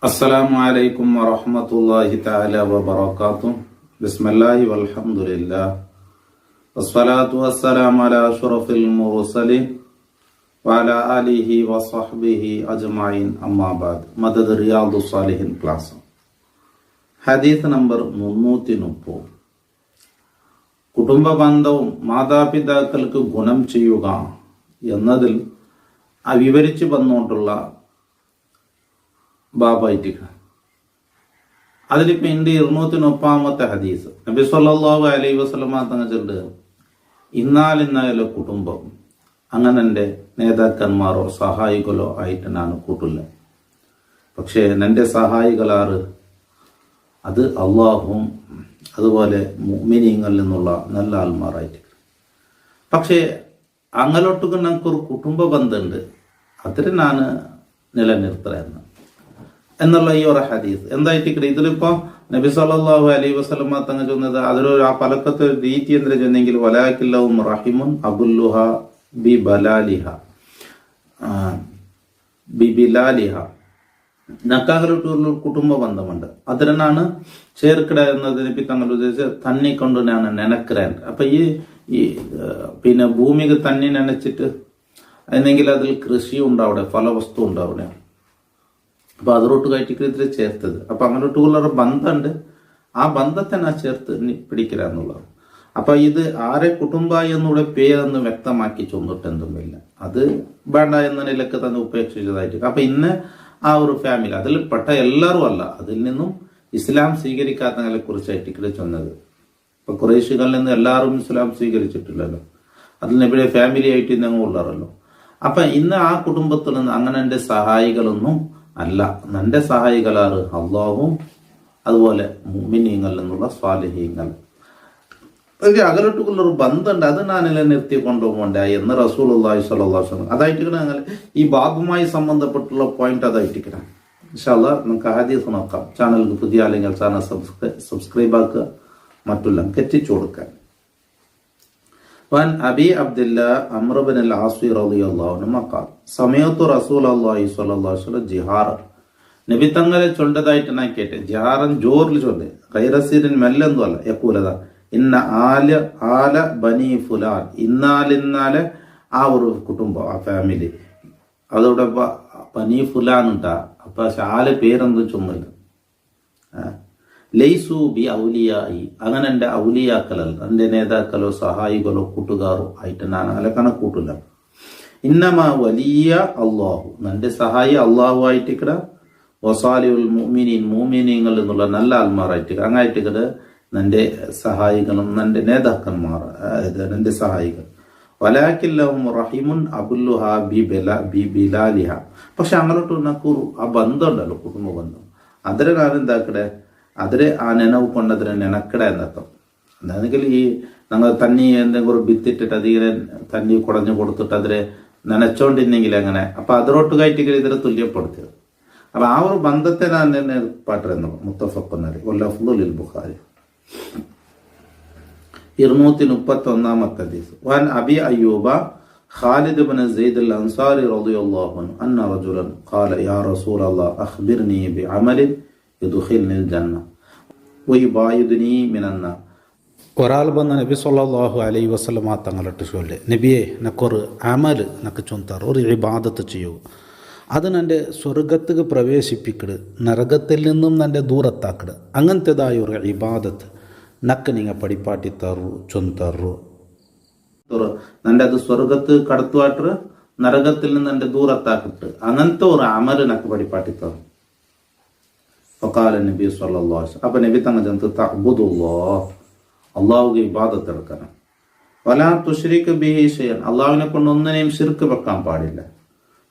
അസ്സലാമു അലൈക്കും വറഹ്മത്തുള്ളാഹി തആല വബറകാതുഹു. ബിസ്മില്ലാഹി വൽഹംദുലില്ലാഹ് വസ്സലാത്തു വസ്സലാമു അലാ അഷ്റഫിൽ മുർസലീൻ വഅലാ ആലിഹി വസഹ്ബിഹി അജ്മഈൻ. അമ്മാ ബഅദ്. മദദ് റിയാദുസ് സാലിഹീൻ ക്ലാസ് ഹദീസ് നമ്പർ 330. കുടുംബ ബന്ധവും മാതാപിതാക്കൾക്ക് ഗുണം ചെയ്യുക എന്നതിൽ വിവരിച്ചു വന്നുകൊണ്ടുള്ള ബാബായിട്ട് അതിലിപ്പോ എൻ്റെ 230 ഹദീസ് നബി സല്ലല്ലാഹു അലൈഹി വസല്ലമ തങ്ങൾ ചൊല്ലുക, ഇന്നാലിന്നായാലോ കുടുംബം അങ്ങനെ എൻ്റെ നേതാക്കന്മാരോ സഹായികളോ ആയിട്ട് ഞാൻ കൂട്ടില്ല. പക്ഷേ എൻ്റെ സഹായികളാറ് അത് അള്ളാഹും അതുപോലെ മുഅ്മിനീങ്ങളിൽ നിന്നുള്ള നല്ല ആൾമാരായിട്ട്. പക്ഷേ അങ്ങലോട്ടൊക്കെ ഞങ്ങൾക്കൊരു കുടുംബ ബന്ധമുണ്ട്, അതിന് ഞാൻ നിലനിർത്തുക എന്നുള്ള ഈ ഒരു ഹദീസ് എന്തായിട്ട് ഇതിലിപ്പോ നബി സല്ലല്ലാഹു അലൈഹി വസല്ലമ തങ്ങൾ ചൊന്നത് അതിലൊരു ആ പലക്കത്തെ രീതി എന്തിനാ ചെന്നെങ്കിൽ വലാകില്ലഹും റഹിമുൻ അബുല്ലുഹ ബി ബലാലിഹ ബി ബിലാലിഹ. നക്കാകലോട്ടുള്ള കുടുംബ ബന്ധമുണ്ട്, അതിനാണ് ചേർക്കിട എന്നതിനെ തങ്ങൾ ഉദ്ദേശിച്ച് തന്നി കൊണ്ട് ഞാൻ നനக்கிறேன். അപ്പൊ ഈ പിന്നെ ഭൂമിക്ക് തന്നി നനച്ചിട്ട് എന്നെങ്കിൽ അതിൽ കൃഷി ഉണ്ടാവിടെ, ഫലവസ്തു ഉണ്ടാവിടെ. അപ്പൊ അതിലോട്ട് കയറ്റിക്ക് ഇതിൽ ചേർത്തത്. അപ്പൊ അങ്ങോട്ടുള്ള ബന്ധമുണ്ട്, ആ ബന്ധത്തെ ഞാൻ ചേർത്ത് പിടിക്കില്ല എന്നുള്ളത്. അപ്പൊ ഇത് ആരെ കുടുംബായി എന്നൂടെ പേരെന്ന് വ്യക്തമാക്കി ചൊന്നിട്ടെന്തുമില്ല, അത് വേണ്ട എന്ന നിലക്ക് തന്നെ ഉപേക്ഷിച്ചതായിട്ട്. അപ്പൊ ഇന്ന് ആ ഒരു ഫാമിലി അതിൽ പെട്ട എല്ലാവരും അല്ല, അതിൽ നിന്നും ഇസ്ലാം സ്വീകരിക്കാത്തതിനെ കുറിച്ചായിട്ട് ചൊന്നത്. ഇപ്പൊ ഖുറൈശികളിൽ നിന്ന് എല്ലാവരും ഇസ്ലാം സ്വീകരിച്ചിട്ടില്ലല്ലോ, അതിൽ നബിയുടെ ഫാമിലി ആയിട്ട് ഇന്നങ്ങ് ഉള്ളാറല്ലോ. അപ്പൊ ഇന്ന് ആ കുടുംബത്തിൽ നിന്ന് അങ്ങനെ എൻ്റെ സഹായികളൊന്നും അല്ല. എൻ്റെ സഹായികളാറ് അള്ളാഹും അതുപോലെ മുഅ്മിനീങ്ങളിൽ നിന്നുള്ള സ്വാലിഹീങ്ങൾ. അകലോട്ടുള്ളൊരു ബന്ധമുണ്ട്, അത് ഞാൻ നിലനിർത്തി കൊണ്ടുപോകണ്ട എന്ന് റസൂലുള്ളാഹി സ്വല്ലല്ലാഹു അലൈഹി വസല്ലം അതായിട്ടിരിക്കണം. അങ്ങനെ ഈ ബാബുമായി സംബന്ധപ്പെട്ടുള്ള പോയിന്റ് അതായിട്ടിരിക്കണം. ഇൻഷാ അല്ലാഹ് നമുക്ക് ഹദീസ് നോക്കാം. ചാനലിൽ പുതിയ അല്ലെങ്കിൽ ചാനൽ സബ്സ്ക്രൈബ് ആക്കുക, മറ്റെല്ലാം എത്തിച്ചു കൊടുക്കാൻ. وعن أبي عبد الله عمرو بن العاص رضي الله عنه قال سمعت رسول الله صلى الله عليه وسلم جهارا. നബി തങ്ങളെ ചൊല്ലതായിട്ട് ഞാൻ കേട്ടെ. ജഹാറൻ ജോറിൽ ചൊല്ലെ, ഖൈറസീരിൻ മെല്ലെന്തോ അല്ല. യഖൂലദാ ഇന്ന ആല ബനി ഫുലാൻ, ഇന്നാലെ ആ ഒരു കുടുംബം, ആ ഫാമിലി അതോടെ ബനി ഫുലാൻ ഉണ്ടാ. അപ്പൊ ആല് പേരെന്തും ചൊന്നില്ല. ലൈസു ബി ഔലിയായി, അങ്ങനെ എൻ്റെ ഔലിയാക്കളല്ല, എൻ്റെ നേതാക്കളോ സഹായികളോ കൂട്ടുകാരോ ആയിട്ട് ഞാൻ അങ്ങനെ കണക്കൂട്ടില്ല. ഇന്നമ വലിയ അള്ളാഹു, എൻ്റെ സഹായി അള്ളാഹു ആയിട്ടിക്കട, വസാലിഉൽ മുഅ്മിനീൻ മുഅ്മിനീങ്ങൾ എന്നുള്ള നല്ല ആൽമാരായിട്ട് അങ്ങായിട്ടിക്കട എൻ്റെ സഹായികളും എൻ്റെ നേതാക്കന്മാർ എൻ്റെ സഹായികൾ. വലാകില്ലഹും റഹിമുൻ അബുല്ലുഹ ബി ബിലാലിഹ. പക്ഷെ അങ്ങോട്ട് നക്കൂറു ആ ബന്ധം ഉണ്ടല്ലോ, കുടുംബ ബന്ധം, അതിനെ ഞാൻ എന്താക്കടെ, അതിരെ ആ നെനവ് കൊണ്ടതിനെ നെനക്കട എന്നർത്ഥം. എന്താണെങ്കിൽ ഈ ഞങ്ങൾ തന്നി എന്തെങ്കിലും ഒരു ഭിത്തിട്ടിട്ട് അതിനെ തന്നി കുടഞ്ഞു കൊടുത്തിട്ട് അതിനെ നനച്ചോണ്ടിരുന്നെങ്കിൽ അങ്ങനെ, അപ്പൊ അതിലോട്ട് കയറ്റിക്കൽ ഇതിനെ തുല്യപ്പെടുത്തിയത്. അപ്പൊ ആ ഒരു ബന്ധത്തെ ഞാൻ എന്നെ പാട്ടുന്നു. മുത്തഫഖുൻ അലൈഹി വല്ലഫ്ളുൽ ബുഖാരി. 231 ഹദീസ്. വൻ അബി അയ്യൂബ ഖാലിദ് ഇബ്നു സയ്യിദ് അൽ അൻസാരി റളിയല്ലാഹു അൻഹു അന്ന റജുലൻ ഖാല യാ റസൂലല്ലാഹ് അഖ്ബിർനി ബിഅമലിൻ യുദ്ഖിൽനിൽ ജന്ന വയുബായിദുനി മിനന്നാർ. ഒരാൾ വന്ന നബി സല്ലല്ലാഹു അലൈഹി വസല്ലമ തങ്ങളിട്ട് ചൊല്ലെ, നബിയെ നക്കൊരു അമൽ നക്ക് ചൊന്താർ, ഒരു ഇബാദത്ത് ചെയ്യൂ, അത് എൻ്റെ സ്വർഗത്തേക്ക് പ്രവേശിപ്പിക്കട്, നരകത്തിൽ നിന്നും എൻ്റെ ദൂരത്താക്കട്. അങ്ങനത്തേതായ ഒരു ഇബാദത്ത് നക്ക് നിങ്ങൾ പടിപ്പാട്ടി തറു ചൊന്തറു. എൻ്റെ അത് സ്വർഗത്ത് കടത്തുവാട്ട് നരകത്തിൽ നിന്ന് എൻ്റെ ദൂരത്താക്കിട്ട് അങ്ങനത്തെ ഒരു അമൽ നക്ക് പടിപ്പാട്ടി തറു. ഫഖാല നബി സല്ലല്ലാഹു അലൈഹി വസല്ലം, അപ്പൊ നബി തങ്ങൾ ചൊന്ത് തഅബുദുല്ലാഹ്, അള്ളാഹുവിന്റെ ഇബാദത്ത് എടുക്കണം. വലാ തുശ്രിക് ബിഹി ഷൈഅൻ, അള്ളാഹുവിനെ കൊണ്ട് ഒന്നിനെയും ശിർക്ക് വെക്കാൻ പാടില്ല.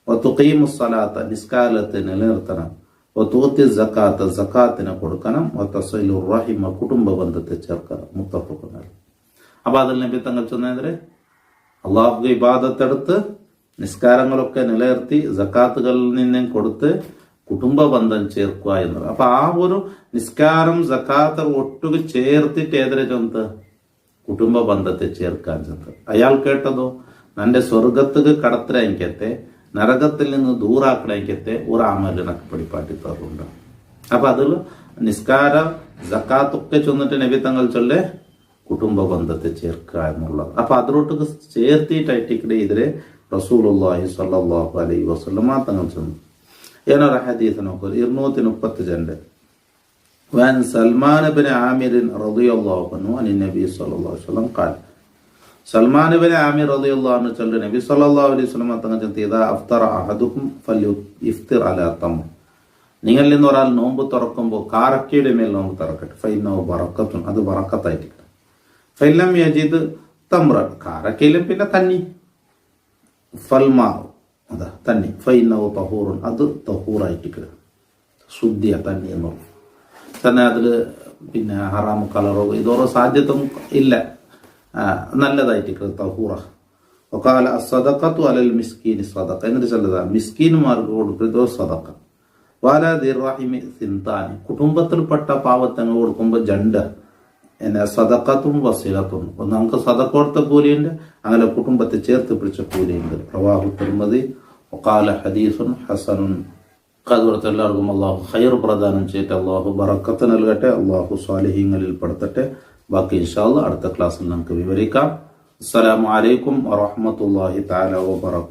വതുഖീമുസ് സ്വലാത്ത, നിസ്കാരത്തെ നിലനിർത്തണം. വതുഅത്തി സകാത്ത, സകാത്തിനെ കൊടുക്കണം. വതസിലുർ റഹിമ, കുടുംബ ബന്ധത്തെ ചേർക്കണം. മുത്തഫഖുൻ അലൈഹി. അപ്പൊ അതിൽ നബി തങ്ങൾ ചൊന്നേന്ദ്രെ അള്ളാഹുവിന്റെ ഇബാദത്ത് എടുത്ത് നിസ്കാരങ്ങളൊക്കെ നിലനിർത്തി സകാത്തുകളിൽ നിന്നും കൊടുത്ത് കുടുംബ ബന്ധം ചേർക്കുക എന്നത്. അപ്പൊ ആ ഒരു നിസ്കാരം സകാത്ത് ഒട്ടുക ചേർത്തിട്ട് ഏതൊരു ചൊന്ത് കുടുംബ ബന്ധത്തെ ചേർക്കാൻ ചെന്നത്. അയാൾ കേട്ടതോ, എൻ്റെ സ്വർഗത്തുക്ക് കടത്തര എനിക്കത്തെ നരകത്തിൽ നിന്ന് ദൂറാക്കണേക്കത്തെ ഒരു അമലിനൊക്കെ പിടിപ്പാട്ടി തരുന്നുണ്ട്. അപ്പൊ അതിൽ നിസ്കാര സക്കാത്തൊക്കെ ചെന്നിട്ട് നബി തങ്ങൾ ചൊല്ലെ കുടുംബ ബന്ധത്തെ ചേർക്കുക എന്നുള്ളത്. അപ്പൊ അതിലോട്ട് ചേർത്തിട്ടായിട്ടിക്കടെ ഇതിലെ റസൂലുള്ളാഹി സ്വല്ലല്ലാഹു അലൈഹി വസല്ലമ തങ്ങൾ ചെന്നു. ಏನರ ಹದೀಸ್ ನೋಕರು 232 وعن سلمان بن عامر رضي الله عنه عن النبي صلى الله عليه وسلم قال സൽമാൻ ബിൻ ആമിർ റളിയല്ലാഹു അൻഹു ചൊല്ലുന്ന നബി സല്ലല്ലാഹു അലൈഹി വസല്ലം തങ്ങൾ ചൊല്ലുന്നത് ഇദാ അഫ്തറ അഹദുക്കും ഫല്യുഫ്തിർ അലാ തംർ. നിങ്ങളിൽ നിന്ന് ഒരാൾ നോമ്പ് തുറക്കുമ്പോൾ കാരക്കയുടെ മേൽ നോമ്പ് തുറക്കട്ടെ. ഫൈനഹു ബറക്കത്തുൻ, അത് ബറക്കത്തായിരിക്കും. ഫൈലം യജിദ് തംറ, കാരക്കയിലും പിന്നെ തന്നി. ഫൽമാ, അതാ തന്നി. ഫൈനഹു തഹൂറുൻ, അത് തഹൂറായിട്ട് ശുദ്ധിയ തന്നി എന്നുള്ളത് തന്നെ. അതിൽ പിന്നെ ഹറാം കളറോ ഇതോറോ സാധ്യത ഇല്ല, നല്ലതായിട്ട് തഹൂറ. ഒക്കാല സദഖത്തു അലൽ മിസ്കീനി സദഖ, എന്നിട്ട് ചൊല്ലതാ മിസ്കീനുമാർക്ക് കൊടുക്കുന്നതോ സദഖ. വാലാദിറഹിമി സിന്താനി, കുടുംബത്തിൽപ്പെട്ട പാവത്തങ്ങൾ കൊടുക്കുമ്പോൾ ജണ്ട് എന്നെ സദഖത്തും വസിലത്തും. ഒന്ന് നമുക്ക് സദഖ കൊടുത്ത കൂലിയുണ്ട്, അങ്ങനെ കുടുംബത്തെ ചേർത്ത് പിടിച്ച കൂലിയുണ്ട്. റവാഹു തിർമിദി വഖാല ഹദീസുൻ ഹസനുൻ. അതുകൊണ്ട് എല്ലാവർക്കും അള്ളാഹു ഖൈർ പ്രദാനം ചെയ്തിട്ട് അള്ളാഹു ബറക്കത്ത് നൽകട്ടെ, അള്ളാഹു സ്വാലിഹീങ്ങളിൽ പെടുത്തട്ടെ. ബാക്കി ഇൻഷാ അല്ലാഹ് അടുത്ത ക്ലാസ്സിൽ നമുക്ക് വിവരിക്കാം. അസ്സലാമു അലൈക്കും വറഹ്മത്തുള്ളാഹി തആല വബറകാതുഹു.